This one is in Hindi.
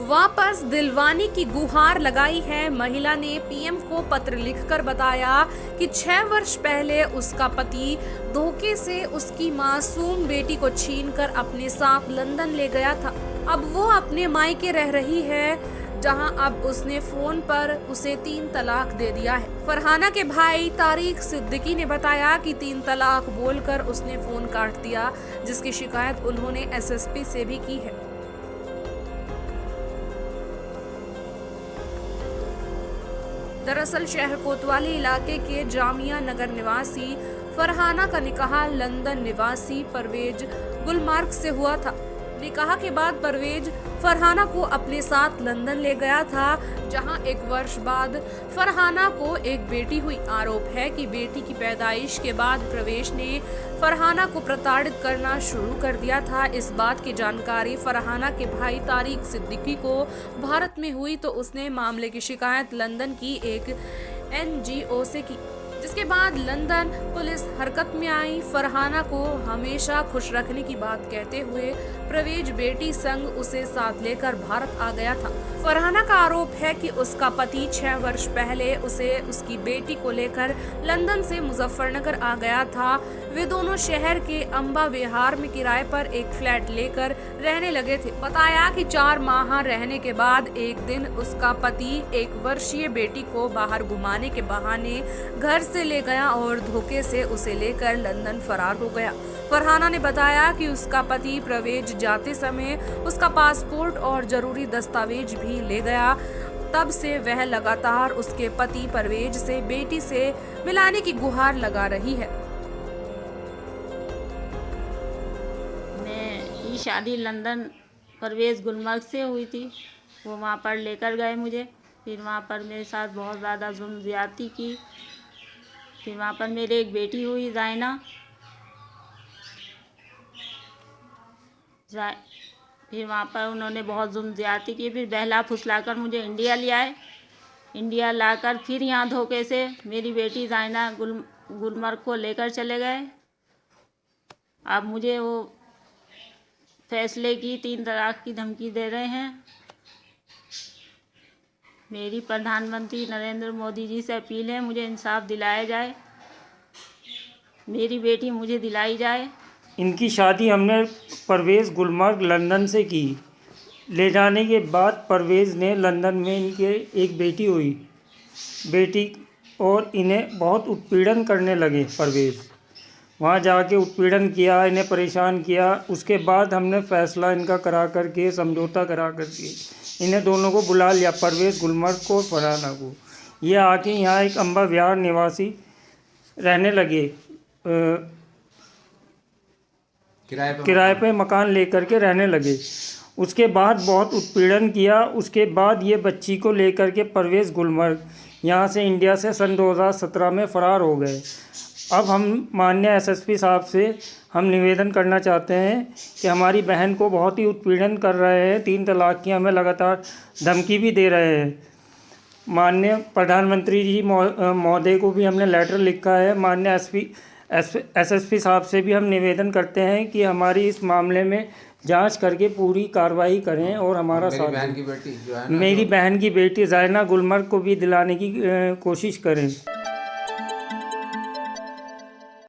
वापस दिलवाने की गुहार लगाई है। महिला ने पीएम को पत्र लिखकर बताया कि 6 वर्ष पहले उसका पति धोखे से उसकी मासूम बेटी को छीनकर अपने साथ लंदन ले गया था। अब वो अपने मायके रह रही है, जहां अब उसने फोन पर उसे 3 तलाक दे दिया है। फरहाना के भाई तारिक सिद्दीकी ने बताया कि 3 तलाक बोलकर उसने फोन काट दिया, जिसकी शिकायत उन्होंने एसएसपी से भी की है। दरअसल शहर कोतवाली इलाके के जामिया नगर निवासी फरहाना का निकाह लंदन निवासी परवेज गुलमार्ग से हुआ था। निकाह के बाद परवेज फरहाना को अपने साथ लंदन ले गया था, जहां 1 वर्ष बाद फरहाना को एक बेटी हुई। आरोप है कि बेटी की पैदाइश के बाद परवेज ने फरहाना को प्रताड़ित करना शुरू कर दिया था। इस बात की जानकारी फरहाना के भाई तारिक सिद्दीकी को भारत में हुई तो उसने मामले की शिकायत लंदन की एक एनजीओ से की, जिसके बाद लंदन पुलिस हरकत में आई। फरहाना को हमेशा खुश रखने की बात कहते हुए परवेज बेटी संग उसे साथ लेकर भारत आ गया था। फरहाना का आरोप है कि उसका पति 6 वर्ष पहले उसे उसकी बेटी को लेकर लंदन से मुजफ्फरनगर आ गया था। वे दोनों शहर के अम्बा विहार में किराए पर एक फ्लैट लेकर रहने लगे थे। बताया कि 4 माह रहने के बाद एक दिन उसका पति 1 वर्षीय बेटी को बाहर घुमाने के बहाने घर से ले गया और धोखे से उसे लेकर लंदन फरार हो गया। फरहाना ने बताया कि उसका पति परवेज जाते समय उसका पासपोर्ट और जरूरी दस्तावेज भी ले गया। तब से वह लगातार उसके पति परवेज से बेटी से मिलाने की गुहार लगा रही है। मेरी शादी लंदन परवेज गुलमर्ग से हुई थी। वो वहाँ पर लेकर गए मुझे, फिर वहाँ पर मेरे साथ बहुत ज़्यादा जुल्म ज़्यादती की। फिर वहाँ पर मेरी एक बेटी हुई जायना। फिर वहाँ पर उन्होंने बहुत जुल्म ज़्यादती की। फिर बहला फुसलाकर मुझे इंडिया ले आए। इंडिया लाकर फिर यहाँ धोखे से मेरी बेटी जायना गुलमर्ग को लेकर चले गए। अब मुझे वो फैसले की 3 तलाक की धमकी दे रहे हैं। मेरी प्रधानमंत्री नरेंद्र मोदी जी से अपील है, मुझे इंसाफ दिलाया जाए, मेरी बेटी मुझे दिलाई जाए। इनकी शादी हमने परवेज़ गुलमर्ग लंदन से की। ले जाने के बाद परवेज़ ने लंदन में इनके एक बेटी हुई और इन्हें बहुत उत्पीड़न करने लगे। परवेज़ वहाँ जाके उत्पीड़न किया, इन्हें परेशान किया। उसके बाद हमने फ़ैसला इनका करा करके समझौता करा करके इन्हें दोनों को बुला लिया, परवेज़ गुलमर्ग को और फरहाना को। ये आके यहाँ एक अम्बा विहार निवासी रहने लगे। किराए पे मकान लेकर के रहने लगे। उसके बाद बहुत उत्पीड़न किया। उसके बाद ये बच्ची को लेकर के परवेज़ गुलमर्ग यहाँ से इंडिया से सन 2017 में फ़रार हो गए। अब हम माननीय एसएसपी साहब से हम निवेदन करना चाहते हैं कि हमारी बहन को बहुत ही उत्पीड़न कर रहे हैं, 3 तलाक की हमें लगातार धमकी भी दे रहे हैं। माननीय प्रधानमंत्री जी महोदय को भी हमने लेटर लिखा है। माननीय एसएसपी साहब से भी हम निवेदन करते हैं कि हमारी इस मामले में जांच करके पूरी कार्रवाई करें और हमारा साथ दें। मेरी बहन की बेटी जायना गुलमर्ग को भी दिलाने की कोशिश करें।